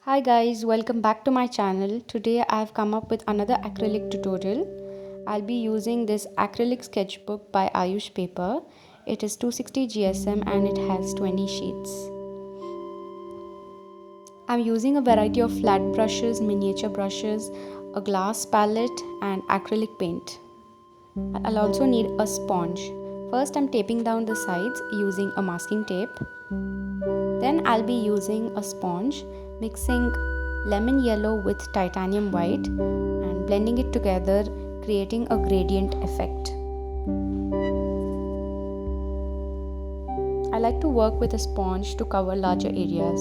Hi guys, welcome back to my channel. Today I have come up with another acrylic tutorial. I'll be using this acrylic sketchbook by Ayush paper. It is 260 GSM and it has 20 sheets. I'm using a variety of flat brushes, miniature brushes, a glass palette and acrylic paint. I'll also need a sponge. First I'm taping down the sides using a masking tape. Then I'll be using a sponge, mixing lemon yellow with titanium white and blending it together, creating a gradient effect. I like to work with a sponge to cover larger areas.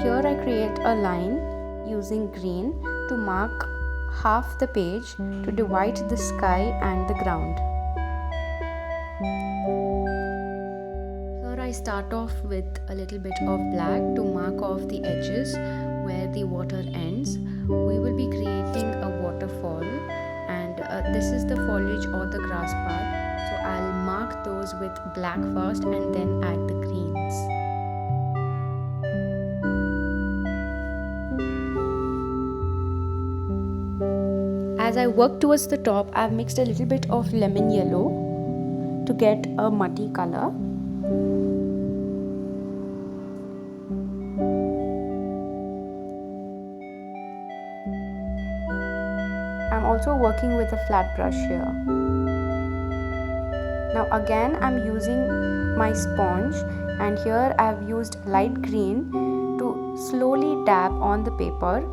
Here I create a line using green to mark half the page to divide the sky and the ground. I start off with a little bit of black to mark off the edges where the water ends. We will be creating a waterfall and this is the foliage or the grass part. So I'll mark those with black first and then add the greens. As I work towards the top, I've mixed a little bit of lemon yellow to get a muddy color. I'm also working with a flat brush here. Now again I'm using my sponge and here I've used light green to slowly dab on the paper.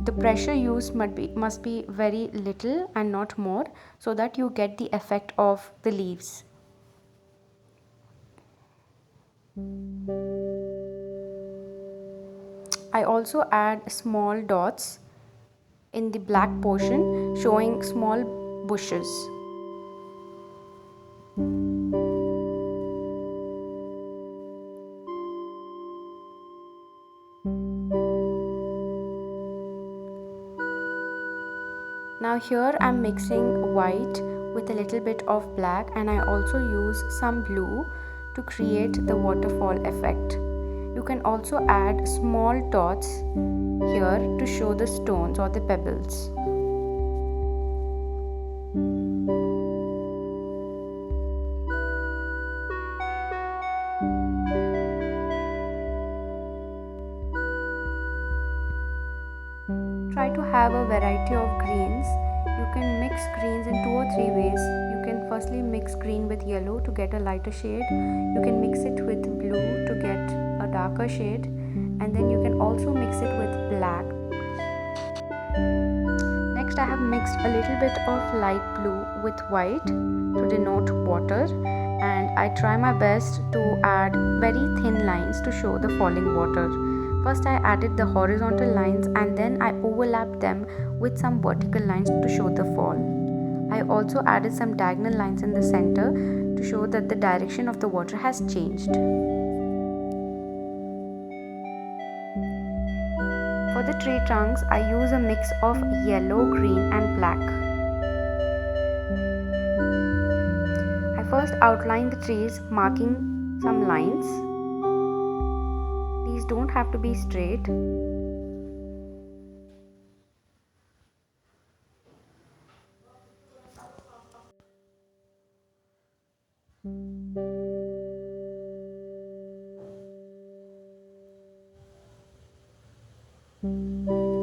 The pressure used must be very little and not more so that you get the effect of the leaves. I also add small dots in the black portion showing small bushes. Now here I'm mixing white with a little bit of black and I also use some blue to create the waterfall effect. You can also add small dots here to show the stones or the pebbles. Try to have a variety of greens. You can mix greens in 2 or 3 ways. You can firstly mix green with yellow to get a lighter shade. You can mix it with blue to get a darker shade. And then you can also mix it with black. Next I have mixed a little bit of light blue with white to denote water, and I try my best to add very thin lines to show the falling water. First I added the horizontal lines and then I overlapped them with some vertical lines to show the fall. I also added some diagonal lines in the center to show that the direction of the water has changed. For the tree trunks, I use a mix of yellow, green and black. I first outline the trees marking some lines. These don't have to be straight.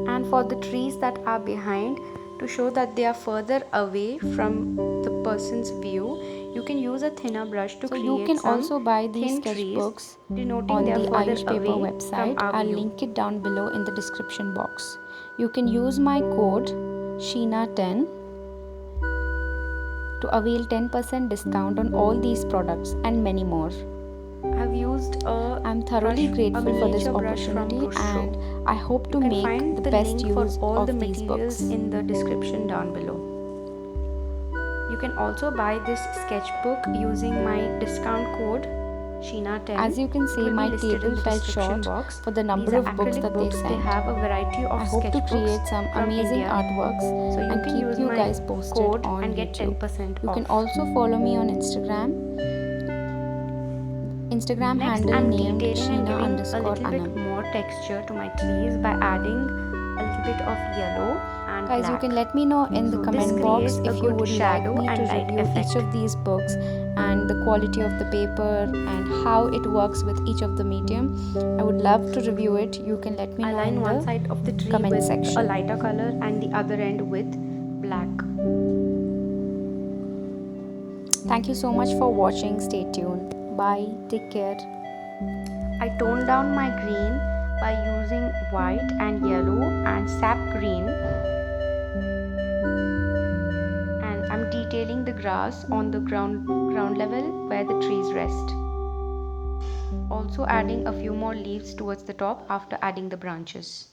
And for the trees that are behind, to show that they are further away from the person's view, you can use a thinner brush to create you can some also buy these thin sketchbooks trees, denoting on they are the further Ayush paper away website. from our I'll view. link it down below in the description box. You can use my code Sheena10 to avail 10% discount on all these products and many more. I'm thoroughly grateful for this opportunity and I hope to make the best use of these books. In the description down below. You can also buy this sketchbook using my discount code Sheena10. As you can see, my table fell short for the number of books that they sent. They have a variety of I hope to create some amazing artworks and keep you guys posted on and get YouTube. 10% You off. can also follow me on Instagram. Instagram Next, handle I'm named detailing and Sheena giving underscore a little bit Anam. more texture to my trees by adding a little bit of yellow and Guys, black. you can let me know in the So comment this box creates a if you good would like shadow me to and light review effect. each of these books and the quality of the paper and how it works with each of the medium. I would love to review it. You can let me I know line in one the side of the tree comment with section. a lighter color and the other end with black. Thank you so much for watching. Stay tuned. Bye. Take care. I toned down my green by using white and yellow and sap green, and I'm detailing the grass on the ground level where the trees rest. Also adding a few more leaves towards the top after adding the branches.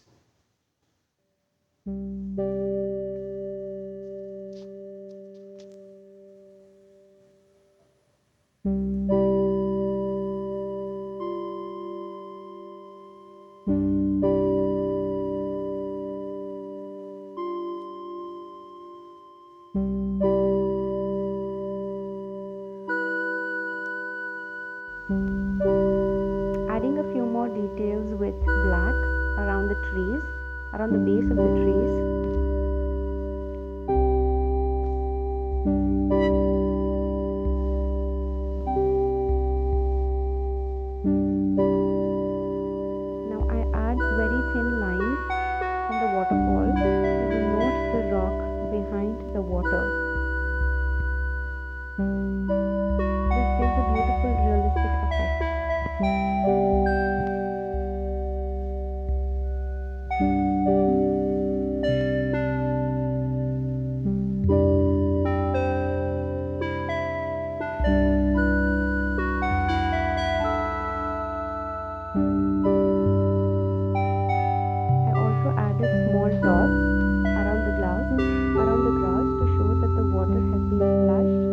Adding a few more details with black around the trees, around the base of the trees. Now I add very thin lines from the waterfall to denote the rock behind the water. This gives a beautiful realistic effect. I also added small dots around the grass to show that the water has been splashed.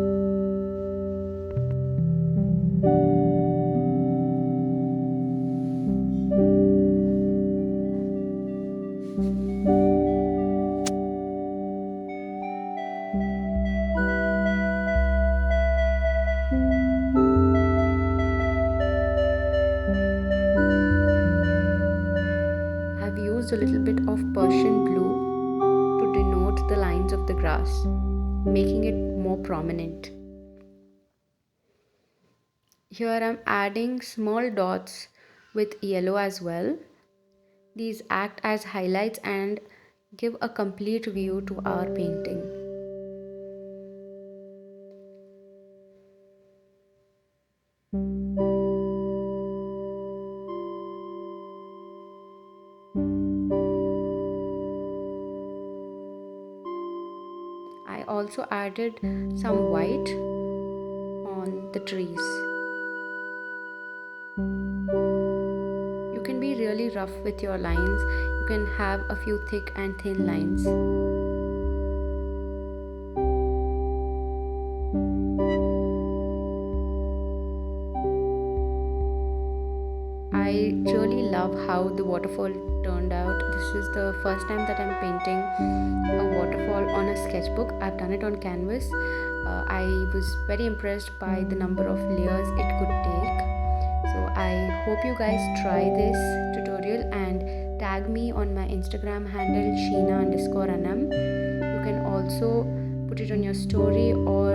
I've used a little bit of Persian blue to denote the lines of the grass, making it more prominent. Here I'm adding small dots with yellow as well. These act as highlights and give a complete view to our painting. I also added some white on the trees. You can be really rough with your lines. You can have a few thick and thin lines. I really love how the waterfall turned out. This is the first time that I'm painting a waterfall on a sketchbook. I've done it on canvas. I was very impressed by the number of layers it could take. So I hope you guys try this tutorial and tag me on my Instagram handle Sheena underscore Anam. You can also put it on your story or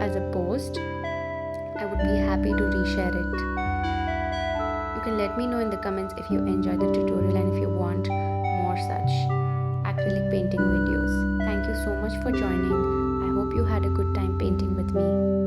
as a post. I would be happy to reshare it. You can let me know in the comments if you enjoyed the tutorial and if you want more such acrylic painting videos. Thank you so much for joining. I hope you had a good time painting with me.